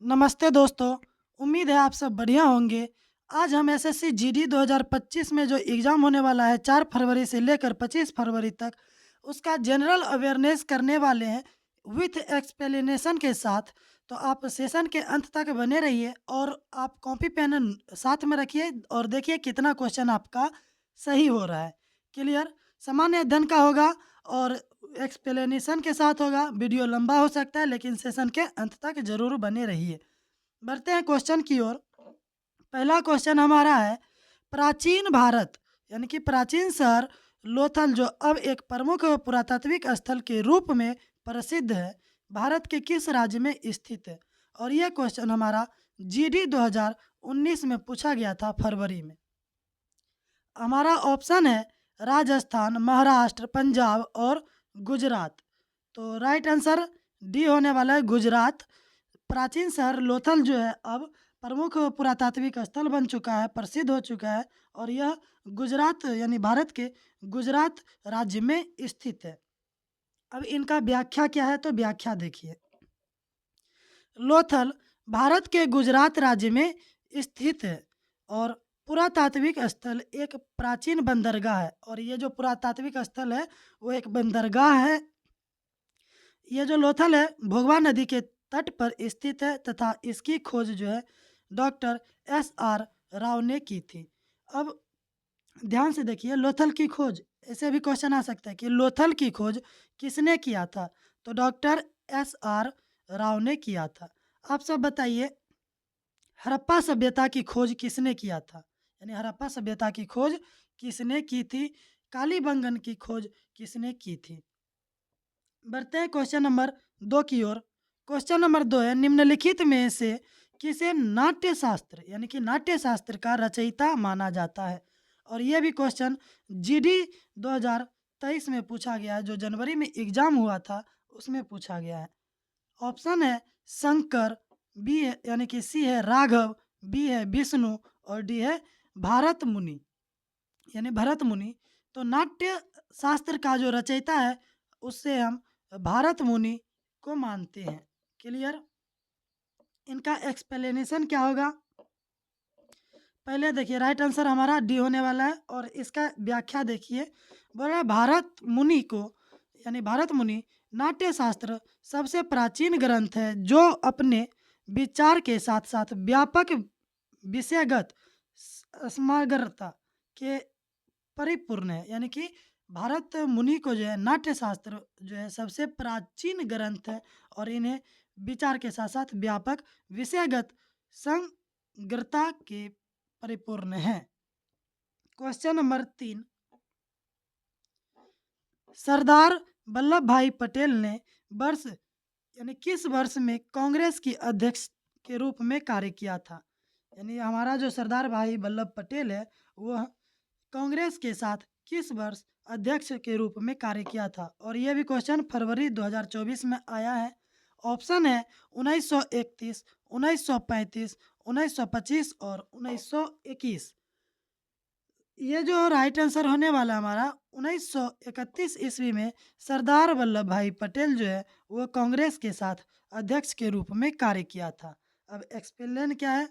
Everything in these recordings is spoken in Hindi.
नमस्ते दोस्तों, उम्मीद है आप सब बढ़िया होंगे। आज हम एसएससी जीडी 2025 में जो एग्ज़ाम होने वाला है 4 फरवरी से लेकर 25 फरवरी तक, उसका जनरल अवेयरनेस करने वाले हैं विथ एक्सप्लेनेशन के साथ। तो आप सेशन के अंत तक बने रहिए और आप कॉपी पेन साथ में रखिए और देखिए कितना क्वेश्चन आपका सही हो रहा है। क्लियर? सामान्य अध्ययन का होगा और एक्सप्लेनेशन के साथ होगा। वीडियो लंबा हो सकता है लेकिन सेशन के अंत तक ज़रूर बने रहिए। बढ़ते हैं क्वेश्चन की ओर। पहला क्वेश्चन हमारा है, प्राचीन भारत यानी कि प्राचीन शहर लोथल जो अब एक प्रमुख पुरातात्विक स्थल के रूप में प्रसिद्ध है, भारत के किस राज्य में स्थित है? और यह क्वेश्चन हमारा जीडी 2019 में पूछा गया था फरवरी में। हमारा ऑप्शन है राजस्थान, महाराष्ट्र, पंजाब और गुजरात। तो राइट आंसर डी होने वाला है गुजरात। प्राचीन शहर लोथल जो है अब प्रमुख पुरातात्विक स्थल बन चुका है, प्रसिद्ध हो चुका है और यह गुजरात यानी भारत के गुजरात राज्य में स्थित है। अब इनका व्याख्या क्या है, तो व्याख्या देखिए। लोथल भारत के गुजरात राज्य में स्थित है और पुरातात्विक स्थल एक प्राचीन बंदरगाह है। और ये जो पुरातात्विक स्थल है वो एक बंदरगाह है। ये जो लोथल है भोगवा नदी के तट पर स्थित है तथा इसकी खोज जो है डॉक्टर एस आर राव ने की थी। अब ध्यान से देखिए, लोथल की खोज, ऐसे भी क्वेश्चन आ सकता है कि लोथल की खोज किसने किया था? तो डॉक्टर एस आर राव ने किया था। आप सब बताइए, हड़प्पा सभ्यता की खोज किसने किया था? यानी हड़प्पा सभ्यता की खोज किसने की थी? कालीबंगन की खोज किसने की थी? बढ़ते हैं क्वेश्चन नंबर 2 की ओर। क्वेश्चन नंबर 2 है, निम्नलिखित में से किसे नाट्य शास्त्र यानी कि नाट्य शास्त्र का रचयिता माना जाता है? और यह भी क्वेश्चन जीडी 2023 में पूछा गया है, जो जनवरी में एग्जाम हुआ था उसमें पूछा गया है। ऑप्शन है शंकर, बी है यानी कि सी है राघव, बी है विष्णु और डी है भारत मुनि यानी भरत मुनि। तो नाट्य शास्त्र का जो रचयिता है उससे हम भारत मुनि को मानते हैं। क्लियर? इनका एक्सप्लेनेशन क्या होगा? पहले देखिए, राइट आंसर हमारा डी होने वाला है और इसका व्याख्या देखिए। बोल रहा है भारत मुनि को यानी भारत मुनि नाट्य शास्त्र सबसे प्राचीन ग्रंथ है जो अपने विचार के साथ साथ व्यापक विषयगत समग्रता के परिपूर्ण है। यानी कि भारत मुनि को जो है नाट्य शास्त्र जो है सबसे प्राचीन ग्रंथ है और इन्हें विचार के साथ साथ व्यापक विषयगत समग्रता के परिपूर्ण है। क्वेश्चन नंबर 3, सरदार वल्लभ भाई पटेल ने वर्ष यानी किस वर्ष में कांग्रेस की अध्यक्ष के रूप में कार्य किया था? यानी हमारा जो सरदार भाई वल्लभ पटेल है वह कांग्रेस के साथ किस वर्ष अध्यक्ष के रूप में कार्य किया था? और यह भी क्वेश्चन फरवरी 2024 में आया है। ऑप्शन है 1931, 1935, 1925 और 1921। ये जो राइट आंसर होने वाला हमारा 1931 ईस्वी में सरदार वल्लभ भाई पटेल जो है वो कांग्रेस के साथ अध्यक्ष के रूप में कार्य किया था। अब एक्सप्लेन क्या है?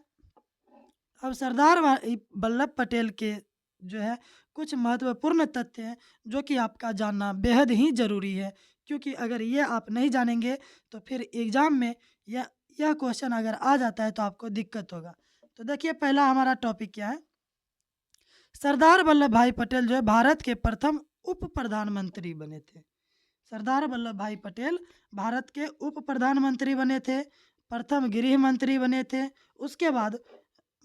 अब सरदार भाई वल्लभ पटेल के जो है कुछ महत्वपूर्ण तथ्य हैं जो कि आपका जानना बेहद ही ज़रूरी है, क्योंकि अगर ये आप नहीं जानेंगे तो फिर एग्ज़ाम में यह क्वेश्चन अगर आ जाता है तो आपको दिक्कत होगा। तो देखिए, पहला हमारा टॉपिक क्या है। सरदार वल्लभ भाई पटेल जो है भारत के प्रथम उप प्रधानमंत्री बने थे। सरदार वल्लभ भाई पटेल भारत के उप प्रधानमंत्री बने थे, प्रथम गृह मंत्री बने थे। उसके बाद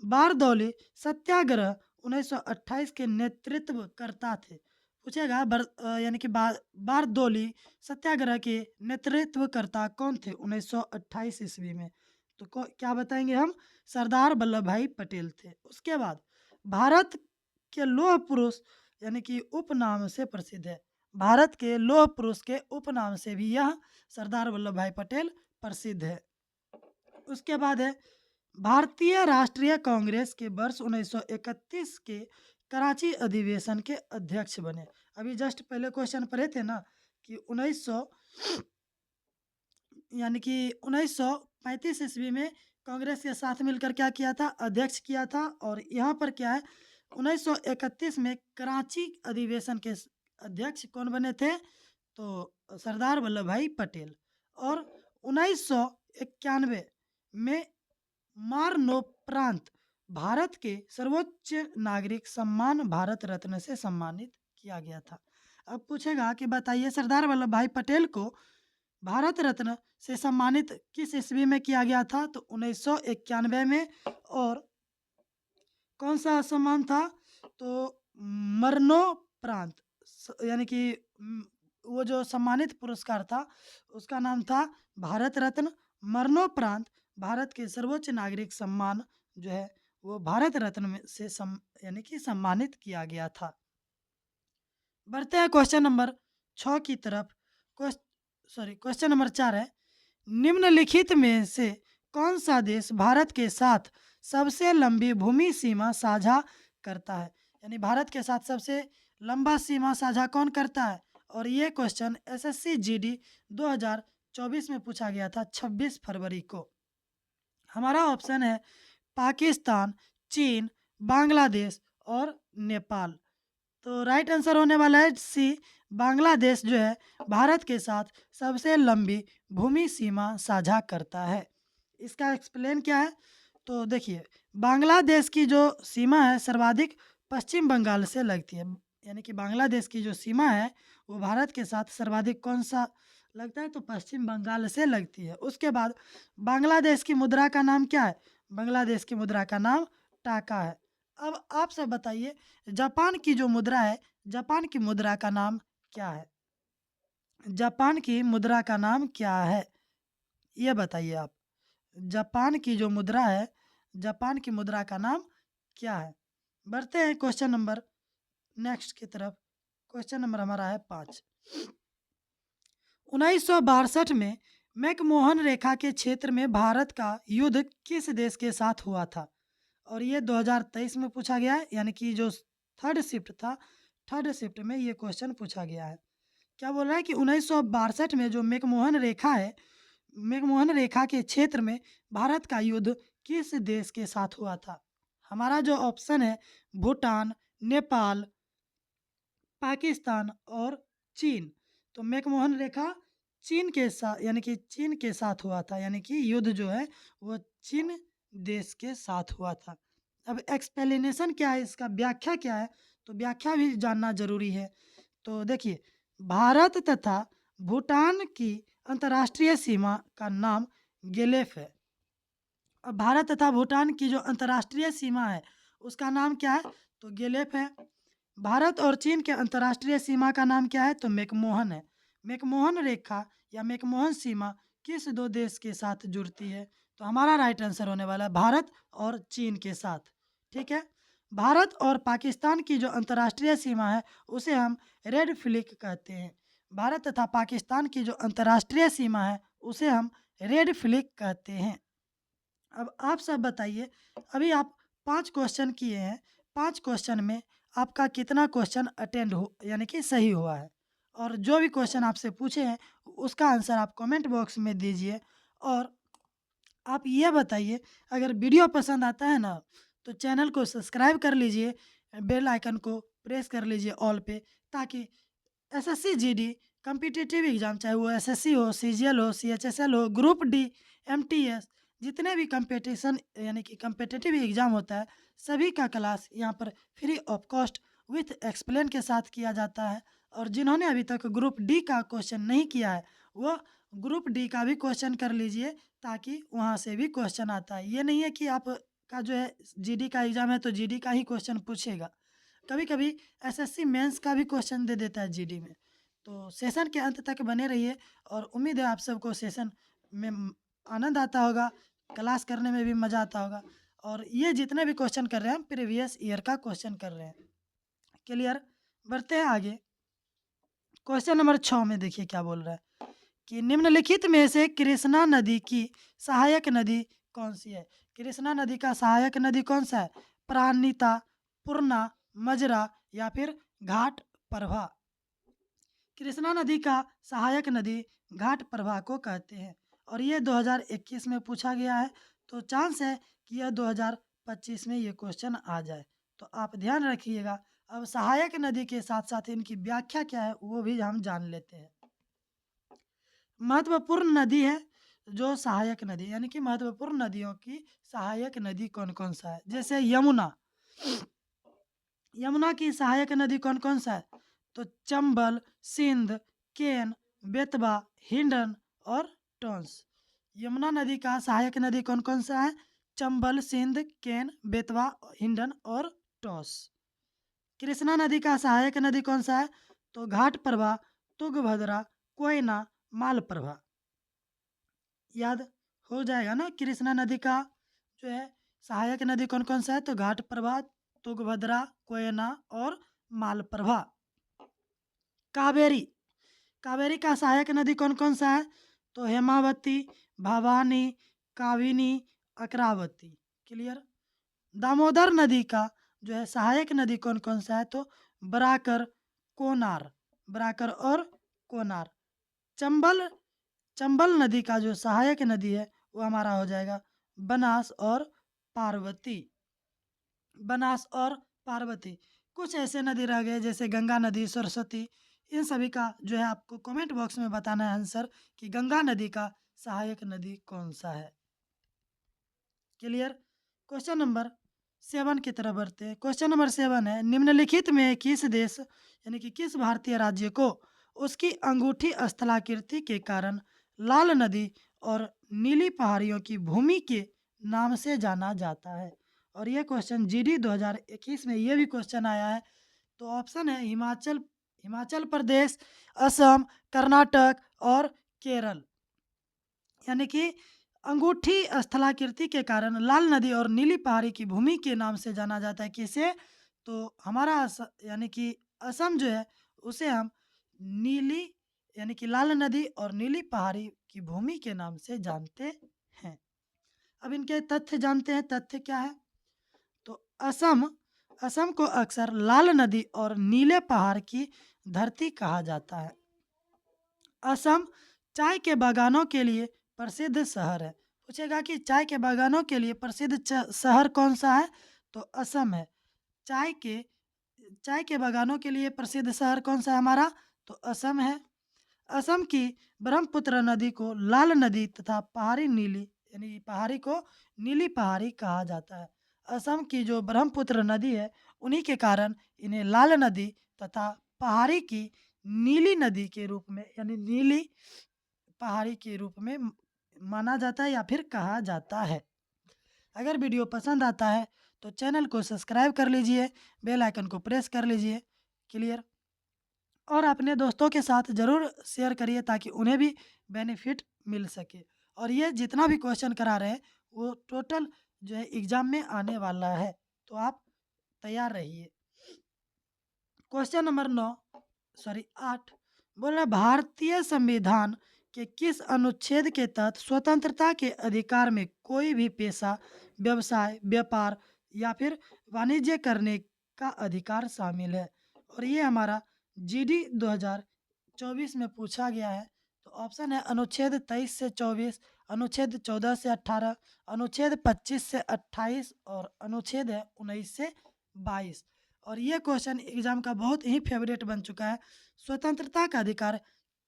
बारदौली सत्याग्रह 1928 के नेतृत्व करता थे। पूछेगा यानी कि बारदौली सत्याग्रह के नेतृत्वकर्ता कौन थे 1928 ईस्वी में? तो क्या बताएंगे हम? सरदार वल्लभ भाई पटेल थे। उसके बाद भारत के लौह पुरुष यानी कि उपनाम से प्रसिद्ध है। भारत के लौह पुरुष के उपनाम से भी यह सरदार वल्लभ भाई पटेल प्रसिद्ध है। उसके बाद है भारतीय राष्ट्रीय कांग्रेस के वर्ष 1931 के कराची अधिवेशन के अध्यक्ष बने। अभी जस्ट पहले क्वेश्चन पढ़े थे ना कि 1900 यानी कि 1935 ईस्वी में कांग्रेस के साथ मिलकर क्या किया था, अध्यक्ष किया था। और यहाँ पर क्या है, 1931 में कराची अधिवेशन के अध्यक्ष कौन बने थे, तो सरदार वल्लभ भाई पटेल। और 1991 में मरणोपरांत भारत के सर्वोच्च नागरिक सम्मान भारत रत्न से सम्मानित किया गया था। अब पूछेगा कि बताइए सरदार वल्लभ भाई पटेल को भारत रत्न से सम्मानित किस ईस्वी में किया गया था, तो 1991 में। और कौन सा सम्मान था, तो मरणोपरांत, यानी कि वो जो सम्मानित पुरस्कार था उसका नाम था भारत रत्न। मरणोपरांत भारत के सर्वोच्च नागरिक सम्मान जो है वो भारत रत्न में से यानी कि सम्मानित किया गया था। बढ़ते हैं क्वेश्चन नंबर 6 की तरफ। क्वेश्चन नंबर 4 है, निम्नलिखित में से कौन सा देश भारत के साथ सबसे लंबी भूमि सीमा साझा करता है, यानी भारत के साथ सबसे लंबा सीमा साझा कौन करता है। और ये क्वेश्चन एसएससी जीडी 2024 में पूछा गया था 26 फरवरी को। हमारा ऑप्शन है पाकिस्तान, चीन, बांग्लादेश और नेपाल। तो राइट आंसर होने वाला है सी, बांग्लादेश जो है भारत के साथ सबसे लंबी भूमि सीमा साझा करता है। इसका एक्सप्लेन क्या है, तो देखिए बांग्लादेश की जो सीमा है सर्वाधिक पश्चिम बंगाल से लगती है, यानी कि बांग्लादेश की जो सीमा है वो भारत के साथ सर्वाधिक कौन सा लगता है, तो पश्चिम बंगाल से लगती है। उसके बाद बांग्लादेश की मुद्रा का नाम क्या है, बांग्लादेश की मुद्रा का नाम टाका है। अब आप सब बताइए जापान की जो मुद्रा है, जापान की मुद्रा का नाम क्या है, जापान की मुद्रा का नाम क्या है, ये बताइए आप। जापान की जो मुद्रा है, जापान की मुद्रा का नाम क्या है। बढ़ते हैं क्वेश्चन नंबर नेक्स्ट की तरफ। क्वेश्चन नंबर हमारा है 5। 1962 में मैकमोहन रेखा के क्षेत्र में भारत का युद्ध किस देश के साथ हुआ था, और ये 2023 में पूछा गया है, यानी कि जो थर्ड शिफ्ट था, थर्ड शिफ्ट में ये क्वेश्चन पूछा गया है। क्या बोल रहा है कि 1962 में जो मैकमोहन रेखा है, मैकमोहन रेखा के क्षेत्र में भारत का युद्ध किस देश के साथ हुआ था। हमारा जो ऑप्शन है भूटान, नेपाल, पाकिस्तान और चीन। तो मैकमोहन रेखा चीन के साथ, यानी कि चीन के साथ हुआ था, यानी कि युद्ध जो है वो चीन देश के साथ हुआ था। अब एक्सप्लेनेशन क्या है, इसका व्याख्या क्या है, तो व्याख्या भी जानना जरूरी है। तो देखिए भारत तथा भूटान की अंतर्राष्ट्रीय सीमा का नाम गेलेफ है। अब भारत तथा भूटान की जो अंतर्राष्ट्रीय सीमा है उसका नाम क्या है, तो गेलेफ है। भारत और चीन के अंतर्राष्ट्रीय सीमा का नाम क्या है, तो मैकमोहन है। मैकमोहन रेखा या मैकमोहन सीमा किस दो देश के साथ जुड़ती है, तो हमारा राइट आंसर होने वाला है भारत और चीन के साथ। ठीक है, भारत और पाकिस्तान की जो अंतर्राष्ट्रीय सीमा है उसे हम रेड फ्लिक कहते हैं। भारत तथा पाकिस्तान की जो अंतर्राष्ट्रीय सीमा है उसे हम रेड फ्लिक कहते हैं। अब आप सब बताइए, अभी आप 5 क्वेश्चन किए हैं, 5 क्वेश्चन में आपका कितना क्वेश्चन अटेंड हो, यानी कि सही हुआ है। और जो भी क्वेश्चन आपसे पूछे हैं उसका आंसर आप कमेंट बॉक्स में दीजिए। और आप ये बताइए, अगर वीडियो पसंद आता है ना तो चैनल को सब्सक्राइब कर लीजिए, बेल आइकन को प्रेस कर लीजिए ऑल पे, ताकि एसएससी जीडी कॉम्पिटिटिव एग्जाम, चाहे वो एसएससी हो, सीजीएल हो, सीएचएसएल हो, ग्रुप डी, एमटीएस, जितने भी कंपटीशन यानी कि कॉम्पिटिटिव एग्जाम होता है सभी का क्लास यहाँ पर free of cost with explain के साथ किया जाता है। और जिन्होंने अभी तक ग्रुप डी का क्वेश्चन नहीं किया है वो ग्रुप डी का भी क्वेश्चन कर लीजिए, ताकि वहाँ से भी क्वेश्चन आता है। ये नहीं है कि आप का जो है जीडी का एग्ज़ाम है तो जीडी का ही क्वेश्चन पूछेगा, कभी कभी एसएससी मेंस का भी क्वेश्चन दे देता है जीडी में। तो सेशन के अंत तक बने रहिए और उम्मीद है आप सबको सेशन में आनंद आता होगा, क्लास करने में भी मज़ा आता होगा। और ये जितने भी क्वेश्चन कर रहे हैं हम प्रीवियस ईयर का क्वेश्चन कर रहे हैं। क्लियर, बढ़ते हैं आगे। क्वेश्चन नंबर 6 में देखिए क्या बोल रहा है कि निम्नलिखित में से कृष्णा नदी की सहायक नदी कौन सी है। कृष्णा नदी का सहायक नदी कौन सा है, प्राणिता, पूर्णा, मजरा या फिर घाट प्रभा। कृष्णा नदी का सहायक नदी घाट प्रभा को कहते हैं। और ये 2021 में पूछा गया है, तो चांस है कि यह 2025 में ये क्वेश्चन आ जाए। तो आप ध्यान रखिएगा। अब सहायक नदी के साथ-साथ इनकी व्याख्या क्या है, वो भी हम जान लेते हैं। महत्वपूर्ण नदी है जो सहायक नदी, यानी कि महत्वपूर्ण नदियों की सहायक नदी कौन-कौन सा है? जैसे यमुना। यमुना की सहायक नदी कौन-कौन सा है? तो चंबल, सिंध, केन, बेतवा, हिंडन और टोंस। यमुना नदी का सहायक नदी कौन-कौन सा है? चंबल, सिंध, केन, बेतवा, हिंडन और टोंस। कृष्णा नदी का सहायक नदी कौन सा है? तो घाटप्रभा, तुंगभद्रा, कोयना, मालप्रभा। याद हो जाएगा ना, कृष्णा नदी का जो है सहायक नदी कौन-कौन सा है? तो घाटप्रभा, तुंगभद्रा, कोयना और मालप्रभा। कावेरी। कावेरी का सहायक नदी कौन-कौन सा है? तो हेमावती, भवानी, काविनी, अकरावती। क्लियर? दामोदर नदी का जो है सहायक नदी कौन-कौन सा है? तो बराकर, कोनार। बराकर और कोनार। चंबल चंबल नदी का जो सहायक नदी है वो हमारा हो जाएगा बनास और पार्वती। बनास और पार्वती। कुछ ऐसे नदी रह गए जैसे गंगा नदी, सरस्वती। इन सभी का जो है आपको कमेंट बॉक्स में बताना है आंसर कि गंगा नदी का सहायक नदी कौन सा है। क्लियर? क्वेश्चन नंबर 7 की तरफ बढ़ते हैं। क्वेश्चन नंबर 7 है, निम्नलिखित में किस देश यानी कि किस भारतीय राज्य को उसकी अंगूठी स्थलाकृति के कारण लाल नदी और नीली पहाड़ियों की भूमि के नाम से जाना जाता है? और ये क्वेश्चन जीडी 2021 में ये भी क्वेश्चन आया है। तो ऑप्शन है हिमाचल हिमाचल प्रदेश, असम, कर्नाटक और केरल। यानी कि अंगूठी स्थलाकृति के कारण लाल नदी और नीली पहाड़ी की भूमि के नाम से जाना जाता है। किसे? तो हमारा यानी कि असम जो है उसे हम नीली यानी कि लाल नदी और नीली पहाड़ी की भूमि के नाम से जानते हैं। अब इनके तथ्य जानते हैं। तथ्य क्या है? तो असम असम को अक्सर लाल नदी और नीले पहाड़ की धरती कहा जाता है। असम चाय के बागानों के लिए प्रसिद्ध शहर है। पूछेगा कि चाय के बागानों के लिए प्रसिद्ध शहर कौन सा है? तो असम है। चाय के चाय के बागानों के लिए प्रसिद्ध शहर कौन सा है हमारा? तो असम है। असम की ब्रह्मपुत्र नदी को लाल नदी तथा पहाड़ी नीली यानी पहाड़ी को नीली पहाड़ी कहा जाता है। असम की जो ब्रह्मपुत्र नदी है उन्हीं के कारण इन्हें लाल नदी तथा पहाड़ी की नीली नदी के रूप में यानी नीली पहाड़ी के रूप में माना जाता है या फिर कहा जाता है। अगर वीडियो पसंद आता है तो चैनल को सब्सक्राइब कर लीजिए, बेल आइकन को प्रेस कर लीजिए। क्लियर? और अपने दोस्तों के साथ ज़रूर शेयर करिए ताकि उन्हें भी बेनिफिट मिल सके। और ये जितना भी क्वेश्चन करा रहे हैं वो टोटल जो है एग्ज़ाम में आने वाला है, तो आप तैयार रहिए। क्वेश्चन नंबर 8 बोल रहा है, भारतीय संविधान के किस अनुच्छेद के तहत स्वतंत्रता के अधिकार में कोई भी पेशा, व्यवसाय, व्यापार या फिर वाणिज्य करने का अधिकार शामिल है? और ये हमारा जीडी 2024 में पूछा गया है। तो ऑप्शन है अनुच्छेद 23 से 24, अनुच्छेद 14 से 18, अनुच्छेद 25 से 28 और अनुच्छेद है 19 से 22। और ये क्वेश्चन एग्जाम का बहुत ही फेवरेट बन चुका है। स्वतंत्रता का अधिकार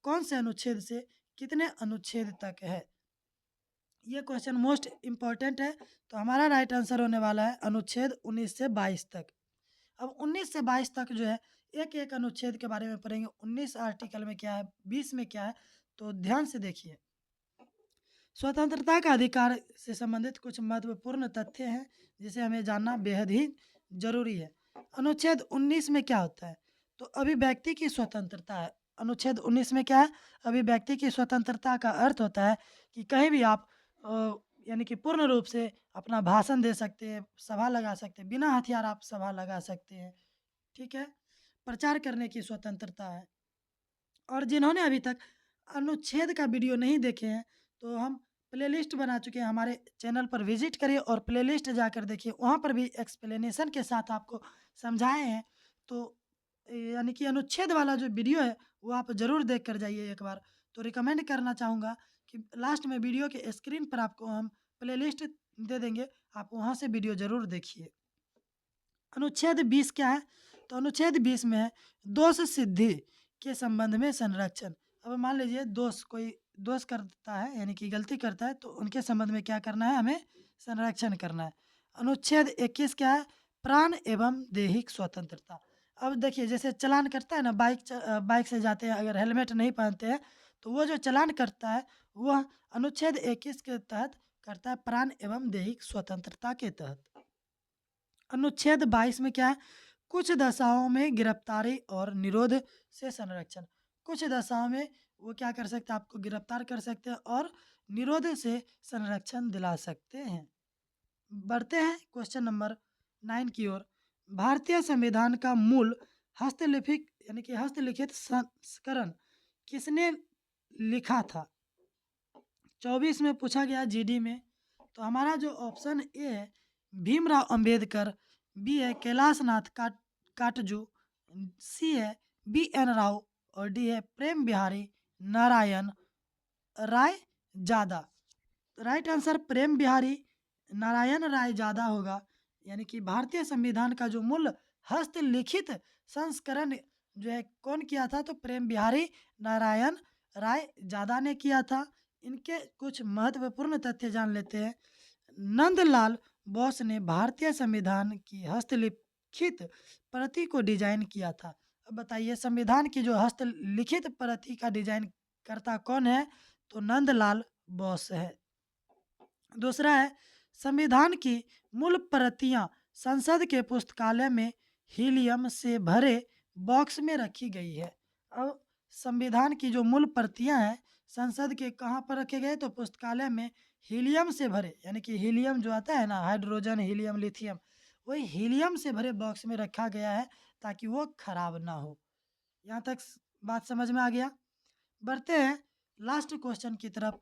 कौन से अनुच्छेद से कितने अनुच्छेद तक है? ये क्वेश्चन मोस्ट इम्पॉर्टेंट है। तो हमारा राइट आंसर होने वाला है अनुच्छेद 19 से 22 तक। अब 19 से 22 तक जो है एक एक अनुच्छेद के बारे में पढ़ेंगे। 19 आर्टिकल में क्या है, 20 में क्या है, तो ध्यान से देखिए। स्वतंत्रता का अधिकार से संबंधित कुछ महत्वपूर्ण तथ्य हैं जिसे हमें जानना बेहद ही जरूरी है। अनुच्छेद 19 में क्या होता है? तो अभिव्यक्ति की स्वतंत्रता है। अनुच्छेद 19 में क्या है? अभिव्यक्ति की स्वतंत्रता का अर्थ होता है कि कहीं भी आप यानी कि पूर्ण रूप से अपना भाषण दे सकते हैं, सभा लगा सकते हैं, बिना हथियार आप सभा लगा सकते हैं। ठीक है? प्रचार करने की स्वतंत्रता है। और जिन्होंने अभी तक अनुच्छेद का वीडियो नहीं देखे हैं तो हम प्लेलिस्ट बना चुके हैं, हमारे चैनल पर विजिट करिए और प्लेलिस्ट जाकर देखिए, वहाँ पर भी एक्सप्लेनेशन के साथ आपको समझाए हैं। तो यानी कि अनुच्छेद वाला जो वीडियो है वो आप ज़रूर देख कर जाइए एक बार। तो रिकमेंड करना चाहूँगा कि लास्ट में वीडियो के स्क्रीन पर आपको हम प्लेलिस्ट दे देंगे, आप वहाँ से वीडियो ज़रूर देखिए। अनुच्छेद 20 क्या है? तो अनुच्छेद 20 में है दोष सिद्धि के संबंध में संरक्षण। अब मान लीजिए कोई दोष करता है यानी कि गलती करता है, तो उनके संबंध में क्या करना है? हमें संरक्षण करना है। अनुच्छेद 21 क्या है? प्राण एवं दैहिक स्वतंत्रता। अब देखिए जैसे चालान करता है ना, बाइक से जाते हैं अगर हेलमेट नहीं पहनते हैं, तो वो जो चालान करता है वह अनुच्छेद 21 के तहत करता है, प्राण एवं दैहिक स्वतंत्रता के तहत। अनुच्छेद 22 में क्या है? कुछ दशाओं में गिरफ्तारी और निरोध से संरक्षण। कुछ दशाओं में वो क्या कर सकते हैं? आपको गिरफ्तार कर सकते हैं और निरोध से संरक्षण दिला सकते हैं। बढ़ते हैं क्वेश्चन नंबर 9 की ओर। भारतीय संविधान का मूल हस्तलिखित यानी कि हस्तलिखित संस्करण किसने लिखा था? 24 में पूछा गया जीडी में। तो हमारा जो ऑप्शन ए है भीमराव अंबेडकर, बी है कैलाश नाथ काटजू, सी है बी एन राव और डी है प्रेम बिहारी नारायण राय जादा। राइट आंसर प्रेम बिहारी नारायण राय जादा होगा। यानी कि भारतीय संविधान का जो मूल हस्तलिखित संस्करण जो है कौन किया था? तो प्रेम बिहारी नारायण राय जादा ने किया था। इनके कुछ महत्वपूर्ण तथ्य जान लेते हैं। नंदलाल बोस ने भारतीय संविधान की हस्तलिखित प्रति को डिजाइन किया था। अब बताइए संविधान की जो हस्तलिखित प्रति का डिजाइन करता कौन है? तो नंदलाल बोस है। दूसरा है संविधान की मूल प्रतियां संसद के पुस्तकालय में हीलियम से भरे बॉक्स में रखी गई है। अब संविधान की जो मूल प्रतियां हैं संसद के कहाँ पर रखे गए? तो पुस्तकालय में हीलियम से भरे, यानी कि हीलियम जो आता है ना, हाइड्रोजन हीलियम लिथियम, वही हीलियम से भरे बॉक्स में रखा गया है ताकि वो खराब ना हो। यहाँ तक बात समझ में आ गया। बढ़ते हैं लास्ट क्वेश्चन की तरफ।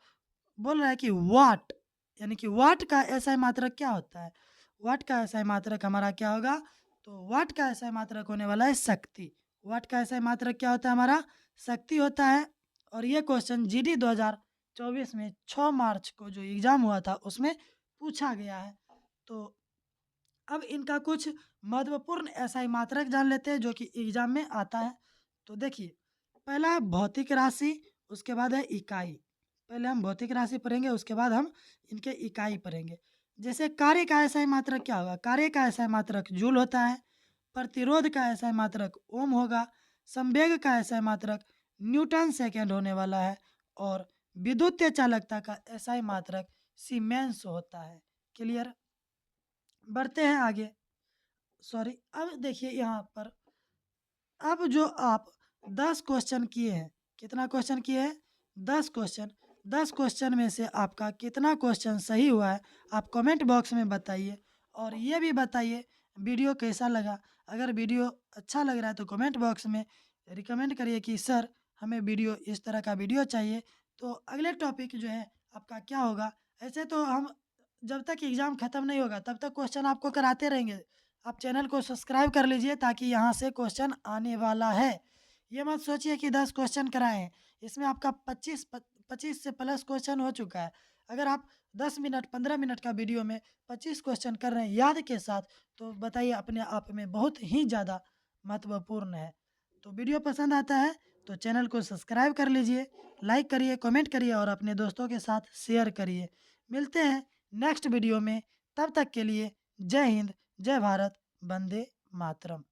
बोल रहा है कि वाट यानी कि वाट का एसआई मात्रक क्या होता है? वाट का एसआई मात्रक हमारा क्या होगा? तो वाट का एसआई मात्रक होने वाला है शक्ति। वाट का एसआई मात्रक क्या होता है? हमारा शक्ति होता है। और ये क्वेश्चन जीडी 2024 में 6 मार्च को जो एग्ज़ाम हुआ था उसमें पूछा गया है। तो अब इनका कुछ महत्वपूर्ण एसआई मात्रक जान लेते हैं जो कि एग्ज़ाम में आता है। तो देखिए पहला है भौतिक राशि, उसके बाद है इकाई। पहले हम भौतिक राशि पढ़ेंगे, उसके बाद हम इनके इकाई पढ़ेंगे। जैसे कार्य का एसआई मात्रक क्या होगा? कार्य का एसआई मात्रक जूल होता है। प्रतिरोध का एसआई मात्रक ओम होगा। संवेग का एसआई मात्रक न्यूटन सेकेंड होने वाला है। और विद्युतीय चालकता का एसआई मात्रक सीमेंस होता है। क्लियर? बढ़ते हैं आगे। सॉरी, अब देखिए यहाँ पर अब जो आप 10 क्वेश्चन किए हैं, कितना क्वेश्चन किए हैं? 10 क्वेश्चन। 10 क्वेश्चन में से आपका कितना क्वेश्चन सही हुआ है आप कमेंट बॉक्स में बताइए। और ये भी बताइए वीडियो कैसा लगा। अगर वीडियो अच्छा लग रहा है तो कमेंट बॉक्स में रिकमेंड करिए कि सर हमें वीडियो इस तरह का वीडियो चाहिए। तो अगले टॉपिक जो है आपका क्या होगा? ऐसे तो हम जब तक एग्ज़ाम ख़त्म नहीं होगा तब तक क्वेश्चन आपको कराते रहेंगे। आप चैनल को सब्सक्राइब कर लीजिए ताकि यहाँ से क्वेश्चन आने वाला है। ये मत सोचिए कि 10 क्वेश्चन कराए हैं, इसमें आपका 25 से प्लस क्वेश्चन हो चुका है। अगर आप 10 मिनट 15 मिनट का वीडियो में 25 क्वेश्चन कर रहे हैं याद के साथ, तो बताइए अपने आप में बहुत ही ज़्यादा महत्वपूर्ण है। तो वीडियो पसंद आता है तो चैनल को सब्सक्राइब कर लीजिए, लाइक करिए, कमेंट करिए और अपने दोस्तों के साथ शेयर करिए। मिलते हैं नेक्स्ट वीडियो में, तब तक के लिए जय हिंद, जय भारत, वंदे मातरम।